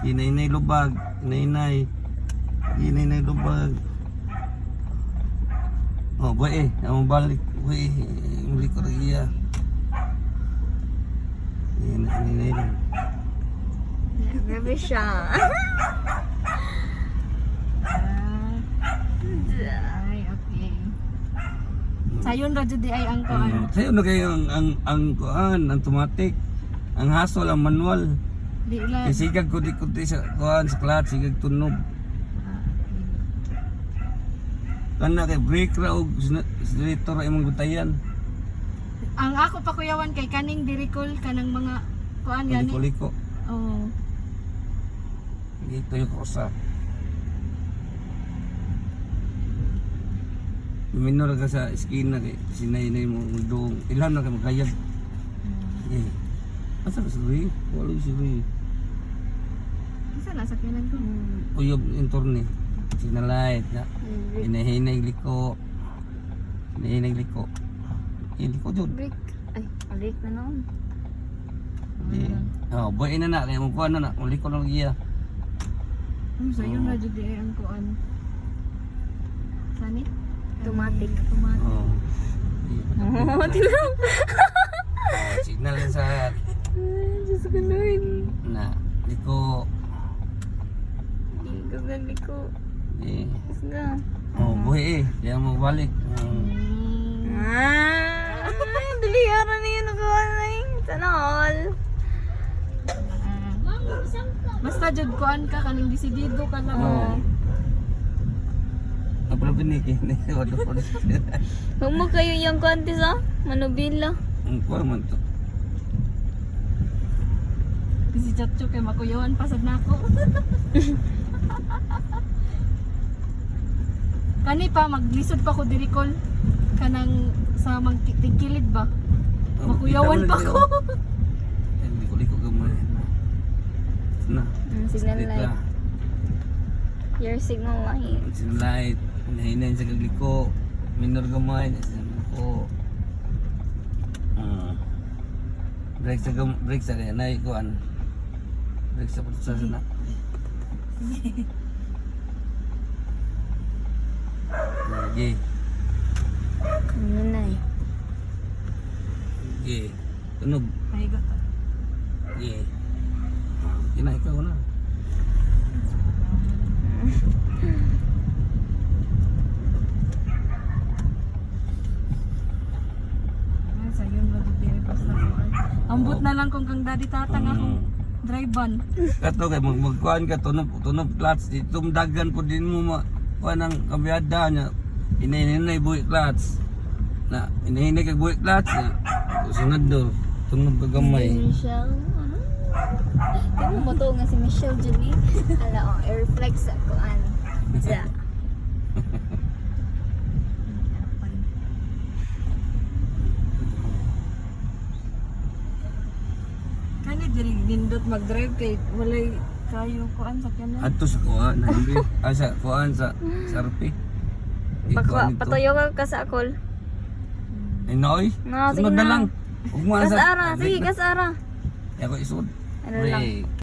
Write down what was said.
Inay-inay lubag. Inay-inay. Inay-inay lubag. Oh, boy ang balik. Boy, muli ko rin iya. Inay-inay lang. Grabe siya. Ay, okay. Sayon ra jud di ay ang kuan. Sa'yo na kayo ang kuan, ang automatic. Ang hasol, ang manual. Di la. Sigag ko di sa kuan, sa clutch, sigag tunog. Kana kay brake ra og accelerator ra imong butayan. Ang ako pa kuyawan kay kaning dirikol kanang mga kuan gani. Liko-liko. Oh. Dito yung kosa. Minor ka sa esquina kay sinay-nay mo dong. Ilan na ka magkayag. Eh. Asa ka suri? Wala suri. Isa na sa kinan ko. Uyob interni. Sinalight na. Hinahinay liko. Hinahinay liko. Liko jud. Break. Ay, break na noon. Oh, boy na na kay mo kuan na. Uli ko lang iya. Sayon ra jud di ay ang kuan. Sani? Automatic. Automatic. Oh. Oh, tilang. Signal yan sa Diyos ko Lord. na liko. Gagali ko. Eh. Diyos nga. Oh, boy Kaya mo balik. Dali araw na yun ako. Sana all. Basta jud kuan ka kaning desidido ka na. Oh. Apa biniki ni? Waduh, waduh. Huwag mo kayo yung konti sa manubila. Kuan man to. Si Chacho kay makuyawan pasad nako. Kani pa maglisod pa ko dirikol kanang sa magtigkilid ba? Makuyawan pa ko. Hindi ko liko gamay. Na. Signal light. Your signal light. Signal light. Hinahinay sa kagliko. Minor gamay. Ko. Break sa kaya na kuan. Break sa putusan sana. Lagi. Ano na eh. Lagi. Tunog. Ay ga. Lagi. Kinay ka na. Sayon ra jud di ay basta kuan. Ambot na lang kung kang daddy tatang akong drive-ban. Kato kay magkuan ka tunog clutch dito dagan po din mo kuan ang kabyada nya. Inahinay buhi clutch. Na inahinay kag buhi clutch. Sunod do tunog ka gamay. Si Michelle. Tingnan mo to nga si Michelle Julie. Ala, air-flex ako. Sa. Kani diri nindot mag-drive kay walay kayo kuan sa kanan. Adto sa kuan hindi sa kuan sa sarpi. Patuyo ka sa akol. Inoy. No, sige Sunod na na. lang. Ug mo Kasara, sige, kasara. Ako isud. Ano lang. Break.